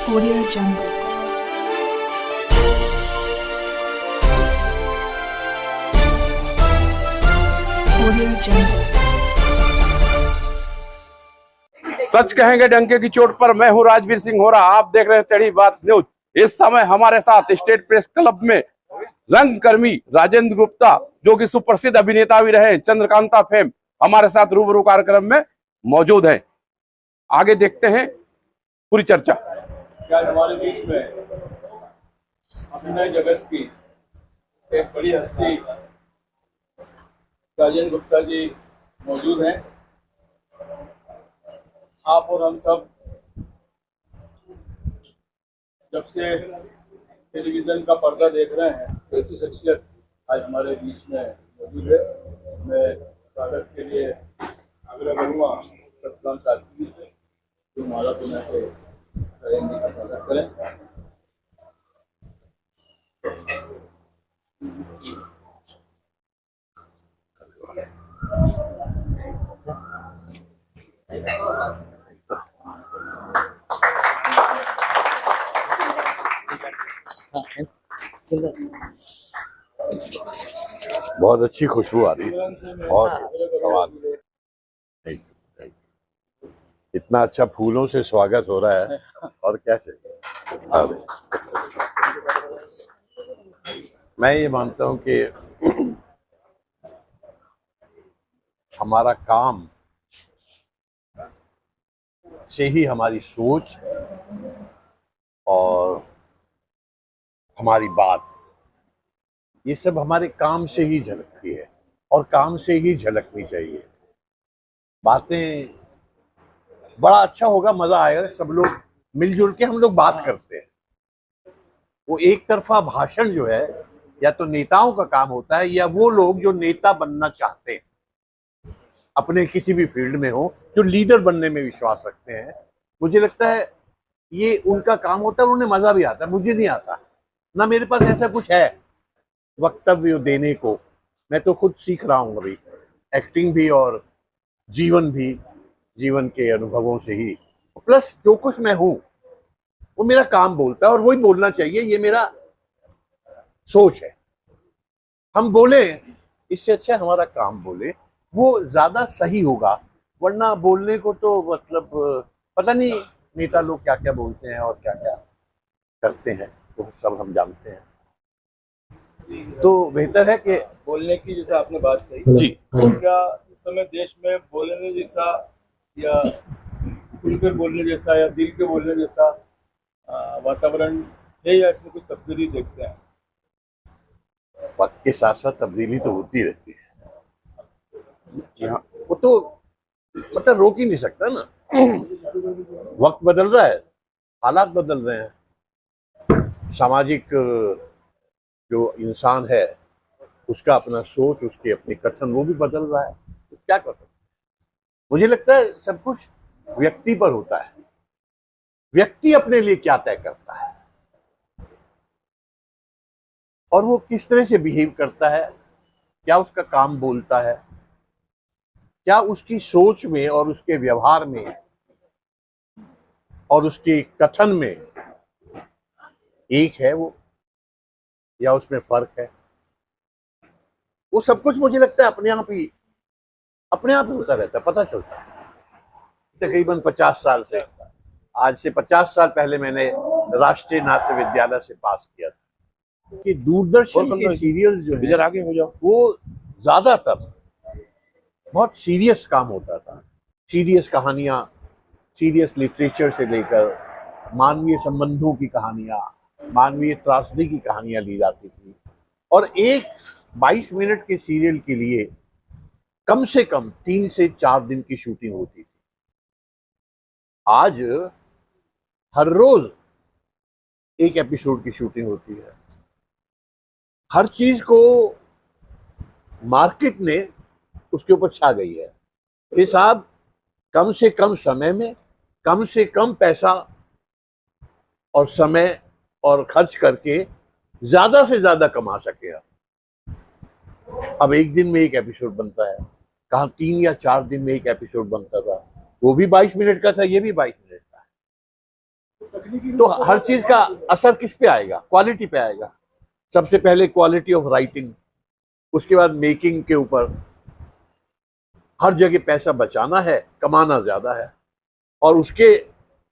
Audio Jungle. Audio Jungle. सच कहेंगे डंके की चोट पर। मैं हूं राजवीर सिंह होरा, आप देख रहे हैं टेढ़ी बात न्यूज। इस समय हमारे साथ स्टेट प्रेस क्लब में रंगकर्मी राजेंद्र गुप्ता, जो कि सुप्रसिद्ध अभिनेता भी रहे, चंद्रकांता फेम, हमारे साथ रूबरू कार्यक्रम में मौजूद हैं। आगे देखते हैं पूरी चर्चा। क्या हमारे बीच में अभिनय जगत की एक बड़ी हस्ती राजेंद्र गुप्ता जी मौजूद हैं। आप और हम सब जब से टेलीविजन का पर्दा देख रहे हैं, ऐसी शख्सियत आज हमारे बीच में मौजूद है। मैं स्वागत के लिए आग्रह करूँगा सतनाम शास्त्री जी से, जो माला पुना के राजेंद्र जी का स्वागत करें। बहुत अच्छी खुशबू आ रही है, बहुत कमाल। इतना अच्छा फूलों से स्वागत हो रहा है, और क्या चाहिए। अरे मैं ये मानता हूं कि हमारा काम से ही हमारी सोच और हमारी बात, ये सब हमारे काम से ही झलकती है, और काम से ही झलकनी चाहिए। बातें बड़ा अच्छा होगा, मजा आएगा, सब लोग मिलजुल के हम लोग बात करते हैं। वो एक तरफा भाषण जो है, या तो नेताओं का काम होता है, या वो लोग जो नेता बनना चाहते हैं, अपने किसी भी फील्ड में हो, जो लीडर बनने में विश्वास रखते हैं, मुझे लगता है ये उनका काम होता है। उन्हें मजा भी आता है, मुझे नहीं आता ना। मेरे पास ऐसा कुछ है वक्तव्य देने को। मैं तो खुद सीख रहा हूँ अभी, एक्टिंग भी और जीवन भी, जीवन के अनुभवों से ही। प्लस जो कुछ मैं हूँ वो मेरा काम बोलता है, और वही बोलना चाहिए, ये मेरा सोच है। हम बोले, इससे अच्छा हमारा काम बोले, वो ज्यादा सही होगा। वरना बोलने को तो मतलब पता नहीं नेता लोग क्या क्या बोलते हैं और क्या क्या करते हैं, वो सब हम जानते हैं। तो बेहतर है कि बोलने की, जैसे आपने बात कही जी, तो क्या इस समय देश में बोलने जैसा, या खुलकर बोलने जैसा, या दिल के बोलने जैसा वातावरण है, या इसमें कुछ तब्दीली देखते हैं? वक्त के साथ साथ तब्दीली तो होती रहती है। वो तो मतलब रोक ही नहीं सकता ना। वक्त बदल रहा है, हालात बदल रहे हैं, सामाजिक जो इंसान है उसका अपना सोच, उसके अपने कथन, वो भी बदल रहा है। तो क्या कर सकते? मुझे लगता है सब कुछ व्यक्ति पर होता है। व्यक्ति अपने लिए क्या तय करता है, और वो किस तरह से बिहेव करता है, क्या उसका काम बोलता है, क्या उसकी सोच में और उसके व्यवहार में और उसके कथन में एक है वो, या उसमें फर्क है। वो सब कुछ मुझे लगता है अपने आप ही होता रहता है, पता चलता है। तकरीबन 50 साल से, आज से 50 साल पहले मैंने राष्ट्रीय नाट्य विद्यालय से पास किया था। कि दूरदर्शन के सीरियल्स जो है, आगे हो जाओ, वो ज्यादातर बहुत सीरियस काम होता था। सीरियस कहानियां, सीरियस लिटरेचर से लेकर मानवीय संबंधों की कहानियां, मानवीय त्रासदी की कहानियां ली जाती थी। और एक 22 मिनट के सीरियल के लिए कम से कम 3 से 4 दिन की शूटिंग होती थी। आज हर रोज एक एपिसोड की शूटिंग होती है। हर चीज को मार्केट ने उसके ऊपर छा गई है कि साहब कम से कम समय में कम से कम पैसा और समय और खर्च करके ज्यादा से ज्यादा कमा सके। अब एक दिन में एक एपिसोड बनता है, कहाँ 3 या 4 दिन में एक एपिसोड बनता था। वो भी 22 मिनट का था, ये भी 22 मिनट का है। तो हर चीज का असर किस पे आएगा? क्वालिटी पे आएगा। सबसे पहले क्वालिटी ऑफ राइटिंग, उसके बाद मेकिंग के ऊपर। हर जगह पैसा बचाना है, कमाना ज्यादा है, और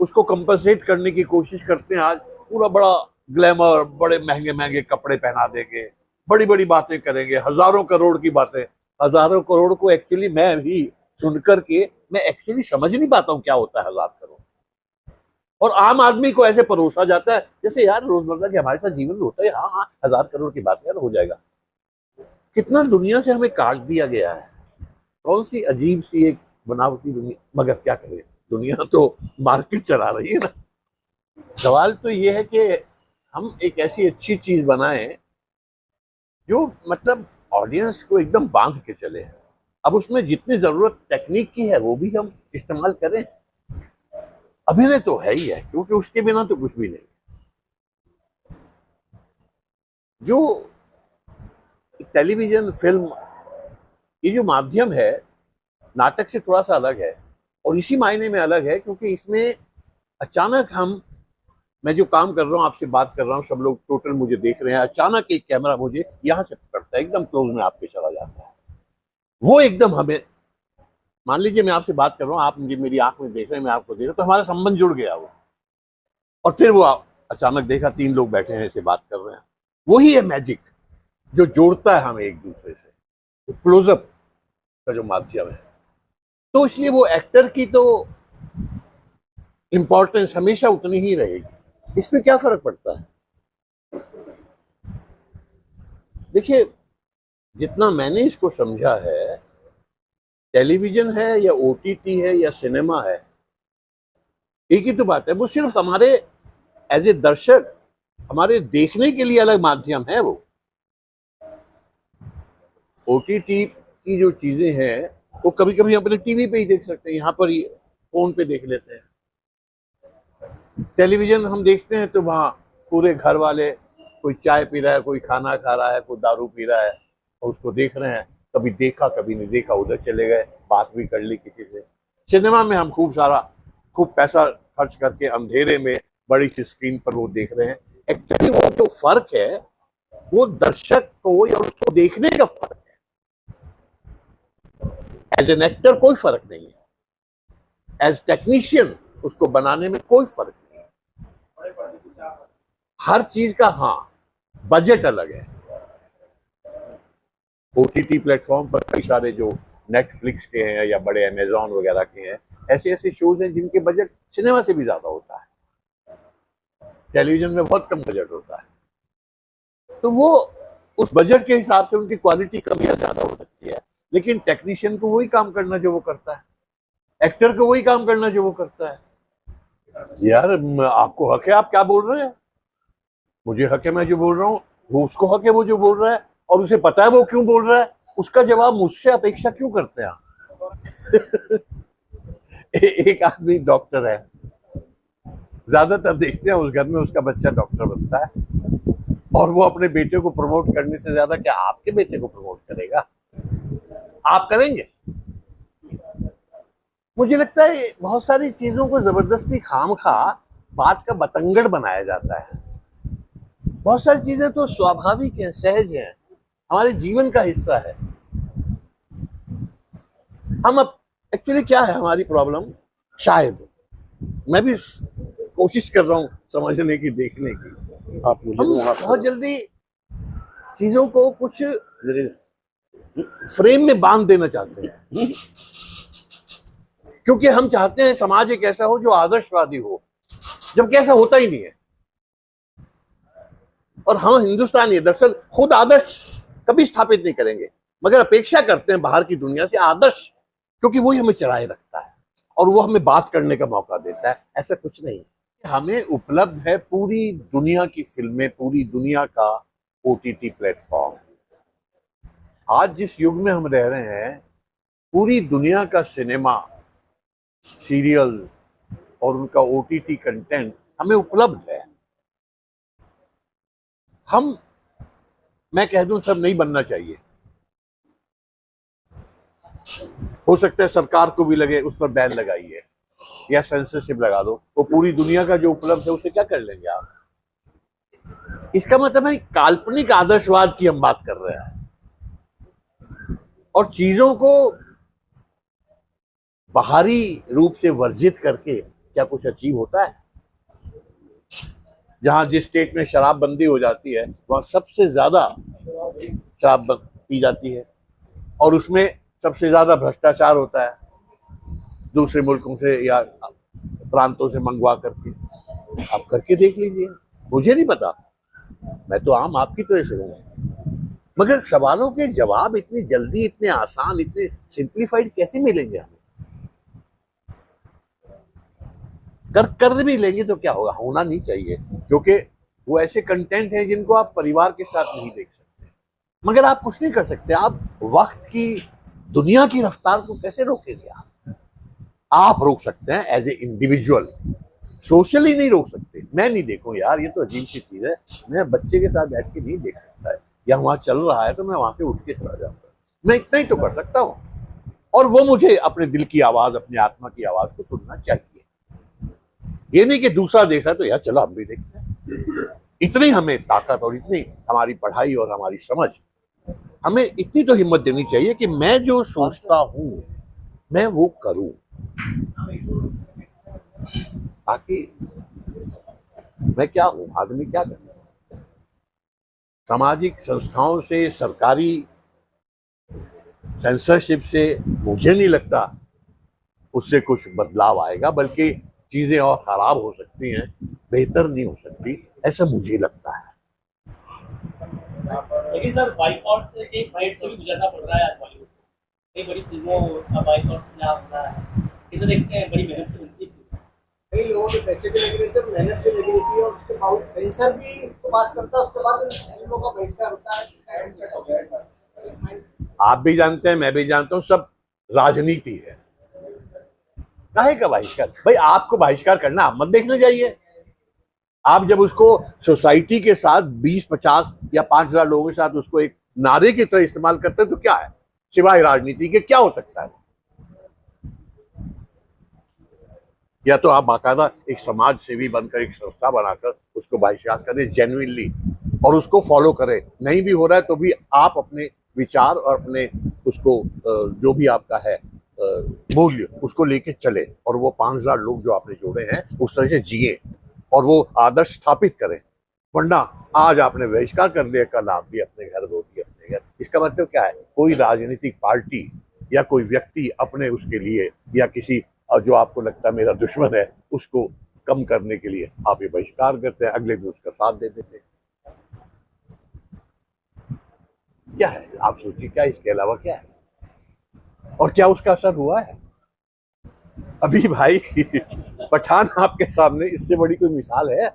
उसको कंपनसेट करने की कोशिश करते हैं। आज पूरा बड़ा ग्लैमर, बड़े महंगे महंगे कपड़े पहना देंगे, बड़ी बड़ी बातें करेंगे, हजारों करोड़ की बातें। हजारों करोड़ को एक्चुअली मैं भी सुनकर के मैं एक्चुअली समझ नहीं पाता हूँ क्या होता है हजार करोड़। और आम आदमी को ऐसे परोसा जाता है जैसे यार रोजमर्रा के हमारे साथ जीवन में होता है, हाँ हाँ हजार करोड़ की बात यार हो जाएगा। कितना दुनिया से हमें काट दिया गया है। कौन सी अजीब सी एक बनावटी दुनिया, मगर क्या करें, दुनिया तो मार्केट चला रही है ना। सवाल तो ये है कि हम एक ऐसी अच्छी चीज बनाएं जो मतलब ऑडियंस को एकदम बांध के चले। अब उसमें जितनी जरूरत टेक्निक की है वो भी हम इस्तेमाल करें। अभिनय तो है ही है, क्योंकि उसके बिना तो कुछ भी नहीं। जो टेलीविजन, फिल्म, ये जो माध्यम है नाटक से थोड़ा सा अलग है, और इसी मायने में अलग है क्योंकि इसमें अचानक मैं जो काम कर रहा हूँ, आपसे बात कर रहा हूँ, सब लोग टोटल मुझे देख रहे हैं, अचानक एक कैमरा मुझे यहाँ से पकड़ता है, एकदम क्लोज में आपके चला जाता है। वो एकदम हमें, मान लीजिए मैं आपसे बात कर रहा हूँ, आप मुझे मेरी आंख में देख रहे हैं, मैं आपको देख रहा हूँ, तो हमारा संबंध जुड़ गया वो। और फिर वो अचानक देखा 3 लोग बैठे हैं, ऐसे बात कर रहे हैं। वही है मैजिक जो जोड़ता है हमें एक दूसरे से, क्लोजअप का जो माध्यम है। तो इसलिए वो एक्टर की तो इंपॉर्टेंस हमेशा उतनी ही रहेगी। इसमें क्या फर्क पड़ता है? देखिए, जितना मैंने इसको समझा है, टेलीविजन है या ओटीटी है या सिनेमा है, एक ही तो बात है। वो सिर्फ हमारे एज ए दर्शक, हमारे देखने के लिए अलग माध्यम है। वो ओटीटी की जो चीजें हैं वो कभी कभी अपने टीवी पे ही देख सकते हैं, यहाँ पर ही फोन पे देख लेते हैं। टेलीविजन हम देखते हैं तो वहाँ पूरे घर वाले, कोई चाय पी रहा है, कोई खाना खा रहा है, कोई दारू पी रहा है, और उसको देख रहे हैं। कभी देखा कभी नहीं देखा, उधर चले गए, बात भी कर ली किसी से। सिनेमा में हम खूब पैसा खर्च करके अंधेरे में बड़ी सी स्क्रीन पर वो देख रहे हैं। एक्चुअली वो जो फर्क है वो दर्शक को या उसको देखने का फर्क है। एज एन एक्टर कोई फर्क नहीं है, एज टेक्नीशियन उसको बनाने में कोई फर्क नहीं है। हर चीज का हाँ बजट अलग है। ओटीटी प्लेटफॉर्म पर कई सारे जो नेटफ्लिक्स के हैं या बड़े अमेजॉन वगैरह के हैं, ऐसे ऐसे शोज हैं जिनके बजट सिनेमा से भी ज्यादा होता है। टेलीविजन में बहुत कम बजट होता है, तो वो उस बजट के हिसाब से उनकी क्वालिटी कम या ज्यादा हो सकती है। लेकिन टेक्नीशियन को वही काम करना जो वो करता है, एक्टर को वही काम करना जो वो करता है। यार आपको हक है, आप क्या बोल रहे हैं? मुझे हक है मैं जो बोल रहा हूँ, वो उसको हक है वो जो बोल रहा है, और उसे पता है वो क्यों बोल रहा है। उसका जवाब मुझसे अपेक्षा क्यों करते हैं आप? एक आदमी डॉक्टर है, ज्यादातर देखते हैं उस घर में उसका बच्चा डॉक्टर बनता है, और वो अपने बेटे को प्रमोट करने से ज्यादा क्या आपके बेटे को प्रमोट करेगा? आप करेंगे? मुझे लगता है बहुत सारी चीजों को जबरदस्ती खामखा बात का बतंगड़ बनाया जाता है। बहुत सारी चीजें तो स्वाभाविक हैं, सहज हैं, हमारे जीवन का हिस्सा है। हम अब एक्चुअली क्या है हमारी प्रॉब्लम, शायद मैं भी कोशिश कर रहा हूं समझने की, देखने की। हम बहुत जल्दी चीजों को कुछ फ्रेम में बांध देना चाहते हैं, क्योंकि हम चाहते हैं समाज एक ऐसा हो जो आदर्शवादी हो, जबकि ऐसा होता ही नहीं है। और हम हिंदुस्तानी दरअसल खुद आदर्श कभी स्थापित नहीं करेंगे, मगर अपेक्षा करते हैं बाहर की दुनिया से आदर्श, क्योंकि वही हमें चलाए रखता है और वो हमें बात करने का मौका देता है। ऐसा कुछ नहीं, हमें उपलब्ध है पूरी दुनिया की फिल्में, पूरी दुनिया का ओटीटी प्लेटफॉर्म। आज जिस युग में हम रह रहे हैं, पूरी दुनिया का सिनेमा, सीरियल और उनका ओटीटी कंटेंट हमें उपलब्ध है। मैं कह दूं सब नहीं बनना चाहिए, हो सकता है सरकार को भी लगे उस पर बैन लगाइए, या सेंसरशिप लगा दो, वो पूरी दुनिया का जो उपलब्ध है उसे क्या कर लेंगे आप? इसका मतलब है काल्पनिक आदर्शवाद की हम बात कर रहे हैं, और चीजों को बाहरी रूप से वर्जित करके क्या कुछ अचीव होता है? जहां जिस स्टेट में शराबबंदी हो जाती है वहां सबसे ज्यादा शराब पी जाती है, और उसमें सबसे ज्यादा भ्रष्टाचार होता है दूसरे मुल्कों से या प्रांतों से मंगवा करके। आप करके देख लीजिए, मुझे नहीं पता, मैं तो आम आपकी तरह से हूँ, मगर सवालों के जवाब इतनी जल्दी, इतने आसान, इतने सिंप्लीफाइड कैसे मिलेंगे हमें? कर भी लेंगे तो क्या होगा? होना नहीं चाहिए, क्योंकि वो ऐसे कंटेंट है जिनको आप परिवार के साथ नहीं देख सकते। मगर आप कुछ नहीं कर सकते, आप वक्त की, दुनिया की रफ्तार को कैसे रोकेंगे? आप रोक सकते हैं एज ए इंडिविजुअल, सोशली नहीं रोक सकते। मैं नहीं देखूं यार, ये तो अजीब सी चीज है, मैं बच्चे के साथ बैठ के नहीं देख सकता है, या वहां चल रहा है तो मैं वहां से उठ के चला जाऊंगा। मैं इतना ही तो कर सकता हूं, और वो मुझे अपने दिल की आवाज, अपनी आत्मा की आवाज को सुनना चाहिए। ये नहीं कि दूसरा देख रहा है तो यार चलो हम भी देखते हैं। इतनी हमें ताकत और इतनी हमारी पढ़ाई और हमारी समझ, हमें इतनी तो हिम्मत देनी चाहिए कि मैं जो सोचता हूं मैं वो करूं। बाकी मैं क्या हूं, आदमी क्या करता है? सामाजिक संस्थाओं से, सरकारी सेंसरशिप से मुझे नहीं लगता उससे कुछ बदलाव आएगा, बल्कि चीजें और खराब हो सकती हैं, बेहतर नहीं हो सकती, ऐसा मुझे लगता है। लेकिन सर बाइकआउट के फाइट से भी गुजरना पड़ रहा है आज बॉलीवुड को। कई बड़ी फिल्मों का बाइकआउट ना होता है, इसे देखते हैं बड़ी मेहनत से बनती है। कई लोगों के पैसे भी लगे रहते हैं, मेहनत भी लगी रहती है, और उसके बाद सेंसर भी उसको पास करता है, उसके बाद फिल्मों का बहिष्कार होता है। आप भी जानते हैं, मैं भी जानता हूं, सब राजनीति है। काहे का बहिष्कार? भाई आपको बहिष्कार करना, आप मत देखने जाइए। आप जब उसको सोसाइटी के साथ 20, 50 या 5,000 लोगों के साथ उसको एक नारे की तरह इस्तेमाल करते हैं तो क्या है, सिवाय राजनीति के क्या हो सकता है? या तो आप बाकायदा एक समाज सेवी बनकर, एक संस्था बनाकर उसको बहिष्कार करें जेन्युइनली, और उसको फॉलो करें। नहीं भी हो रहा है तो भी आप अपने विचार और अपने उसको जो भी आपका है मूल्य, उसको लेके चले, और वो 5,000 लोग जो आपने जोड़े हैं उस तरह से जिए और वो आदर्श स्थापित करें। वरना आज आपने बहिष्कार कर दिया, कल आप भी अपने घर, वो भी अपने घर। इसका मतलब क्या है? कोई राजनीतिक पार्टी या कोई व्यक्ति अपने उसके लिए, या किसी जो आपको लगता है मेरा दुश्मन है, उसको कम करने के लिए आप ये बहिष्कार करते हैं, अगले दिन उसका साथ दे देते हैं। क्या है? आप सोचिए, क्या इसके अलावा क्या है? और क्या उसका असर हुआ है? अभी भाई पठान आपके सामने, इससे बड़ी कोई मिसाल है?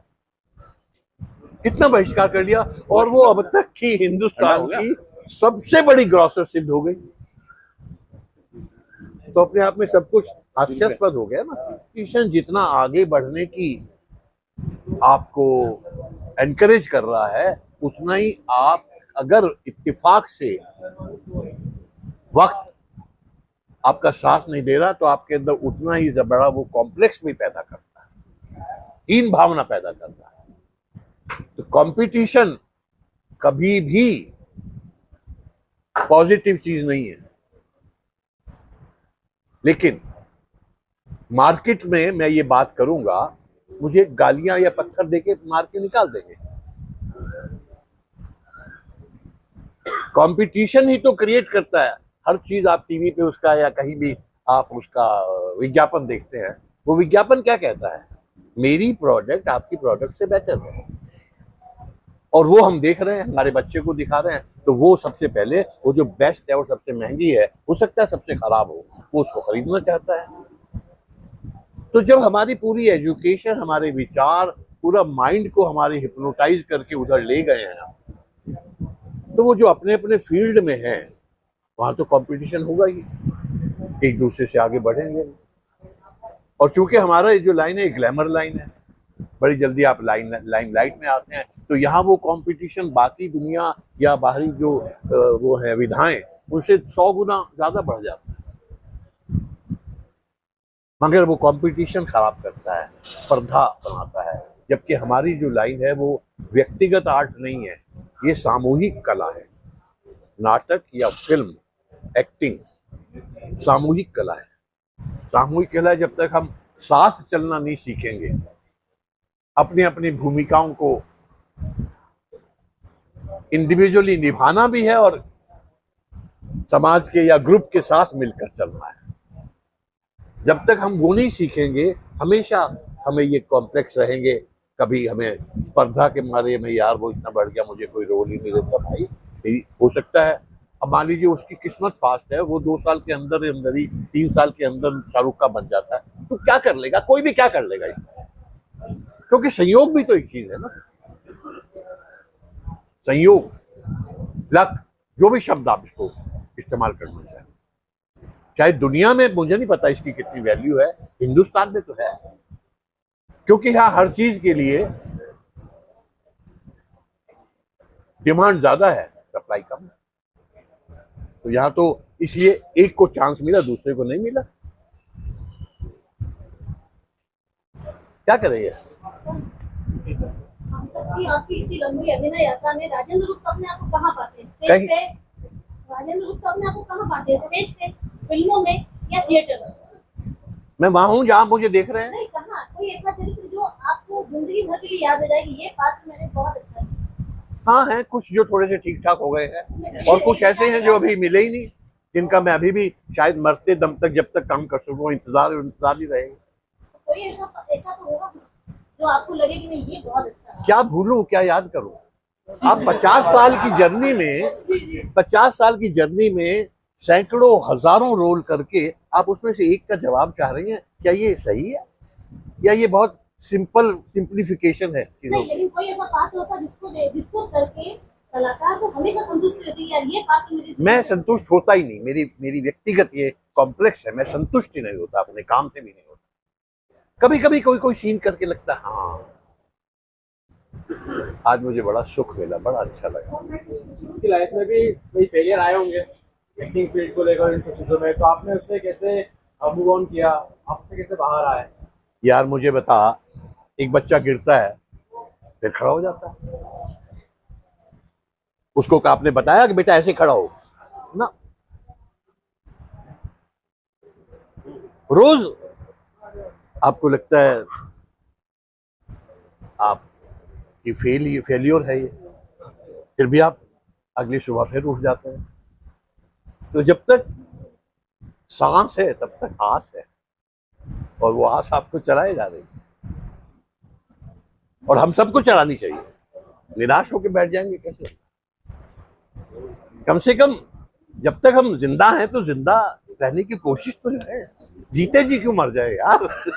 कितना बहिष्कार कर लिया, और वो अब तक की हिंदुस्तान की सबसे बड़ी ग्रॉसर सिद्ध हो गई। तो अपने आप में सब कुछ हास्यास्पद हो गया ना। किशन जितना आगे बढ़ने की आपको एनकरेज कर रहा है, उतना ही आप अगर इत्तेफाक से वक्त आपका साथ नहीं दे रहा तो आपके अंदर उतना ही बड़ा वो कॉम्प्लेक्स भी पैदा करता है, हीन भावना पैदा करता है। तो कंपटीशन कभी भी पॉजिटिव चीज नहीं है। लेकिन मार्केट में मैं ये बात करूंगा, मुझे गालियां या पत्थर देके मार के निकाल देंगे। कंपटीशन ही तो क्रिएट करता है हर चीज। आप टीवी पे उसका या कहीं भी आप उसका विज्ञापन देखते हैं, वो विज्ञापन क्या कहता है? मेरी प्रोडक्ट आपकी प्रोडक्ट से बेटर है, और वो हम देख रहे हैं, हमारे बच्चे को दिखा रहे हैं। तो वो सबसे पहले, वो जो बेस्ट है और सबसे महंगी है, हो सकता है सबसे खराब हो, वो उसको खरीदना चाहता है। तो जब हमारी पूरी एजुकेशन, हमारे विचार, पूरा माइंड को हमारे हिप्नोटाइज करके उधर ले गए हैं, तो वो जो अपने अपने फील्ड में है वहां तो कंपटीशन होगा ही, एक दूसरे से आगे बढ़ेंगे। और चूंकि हमारा ये जो लाइन है, ग्लैमर लाइन है, बड़ी जल्दी आप लाइट में आते हैं, तो यहाँ वो कंपटीशन बाकी दुनिया या बाहरी जो वो है विधाएं, उनसे 100 गुना ज्यादा बढ़ जाता है। मगर वो कंपटीशन खराब करता है, स्पर्धा बनाता है। जबकि हमारी जो लाइन है वो व्यक्तिगत आर्ट नहीं है, ये सामूहिक कला है। नाटक या फिल्म, एक्टिंग सामूहिक कला है। सामूहिक कला है। जब तक हम साथ चलना नहीं सीखेंगे, अपनी अपनी भूमिकाओं को इंडिविजुअली निभाना भी है और समाज के या ग्रुप के साथ मिलकर चलना है, जब तक हम वो नहीं सीखेंगे हमेशा हमें ये कॉम्प्लेक्स रहेंगे। कभी हमें स्पर्धा के मारे में, यार वो इतना बढ़ गया, मुझे कोई रोल ही नहीं देता। भाई हो सकता है, अब मान लीजिए उसकी किस्मत फास्ट है, वो 2 साल के अंदर अंदर ही 3 साल के अंदर शाहरुख का बन जाता है, तो क्या कर लेगा? कोई भी क्या कर लेगा इसमें, क्योंकि संयोग भी तो एक चीज है ना। संयोग, लक, जो भी शब्द आप इसको इस्तेमाल करना चाहें। चाहे दुनिया में, मुझे नहीं पता इसकी कितनी वैल्यू है, हिंदुस्तान में तो है, क्योंकि यहाँ हर चीज के लिए डिमांड ज्यादा है, सप्लाई कम है। तो यहाँ तो इसलिए एक को चांस मिला, दूसरे को नहीं मिला। क्या करेंगे? आपकी इतनी लंबी अभिनय यात्रा में राजेंद्र गुप्त अपने आप को कहाँ पाते हैं? स्टेज कहीं- पे राजेंद्र गुप्त अपने आप को कहाँ पाते हैं? स्टेज पे, फिल्मों में या थिएटर में? मैं वहां हूं जहां मुझे देख रहे हैं। नहीं, कहाँ? कोई ऐसा चरित्र जो आपको जिंदगी भर के लिए याद हो जाएगी, ये पात्र मैंने बहुत अच्छा किया। हाँ हैं कुछ जो थोड़े से ठीक ठाक हो गए हैं, और कुछ ऐसे हैं जो अभी मिले ही नहीं, जिनका मैं अभी भी शायद मरते दम तक जब तक काम कर सकूं इंतजार ही रहेगा। कोई ऐसा तो होगा कुछ जो आपको लगे कि नहीं ये बहुत अच्छा है। क्या भूलूं, क्या याद करूं? आप 50 साल की जर्नी में, 50 साल की जर्नी में सैकड़ों हजारों रोल करके आप उसमें से एक का जवाब चाह रही हैं, क्या ये सही है या ये बहुत सिंप्लीफिकेशन है चीजों नहीं, की? लेकिन कोई ऐसा पात्र होता है जिसको करके कलाकार को हमेशा संतुष्टि रहती है, यार ये पात्र मेरे मैं संतुष्ट होता ही नहीं। मेरी व्यक्तिगत ये कॉम्प्लेक्स है, मैं संतुष्ट ही नहीं होता, अपने काम से भी नहीं होता। कभी कभी कोई सीन करके लगता है हाँ आज मुझे बड़ा सुख मिला, बड़ा अच्छा लगा। आपकी लाइफ में भी कोई फेलियर आए होंगे एक्टिंग फील्ड को लेकर, इन सब चीजों में, तो आपने उससे कैसे मूव ऑन किया? आप उससे कैसे बाहर आए? यार मुझे बता, एक बच्चा गिरता है फिर खड़ा हो जाता है, उसको आपने बताया कि बेटा ऐसे खड़ा हो ना? रोज आपको लगता है आप कि फेलियर है ये, फिर भी आप अगली सुबह फिर उठ जाते हैं। तो जब तक सांस है तब तक आस है, और वो आस आपको चलाए जा रही है, और हम सबको चलानी चाहिए। निराश होकर बैठ जाएंगे कैसे? कम से कम जब तक हम जिंदा हैं तो जिंदा रहने की कोशिश तो है। जीते जी क्यों मर जाए यार।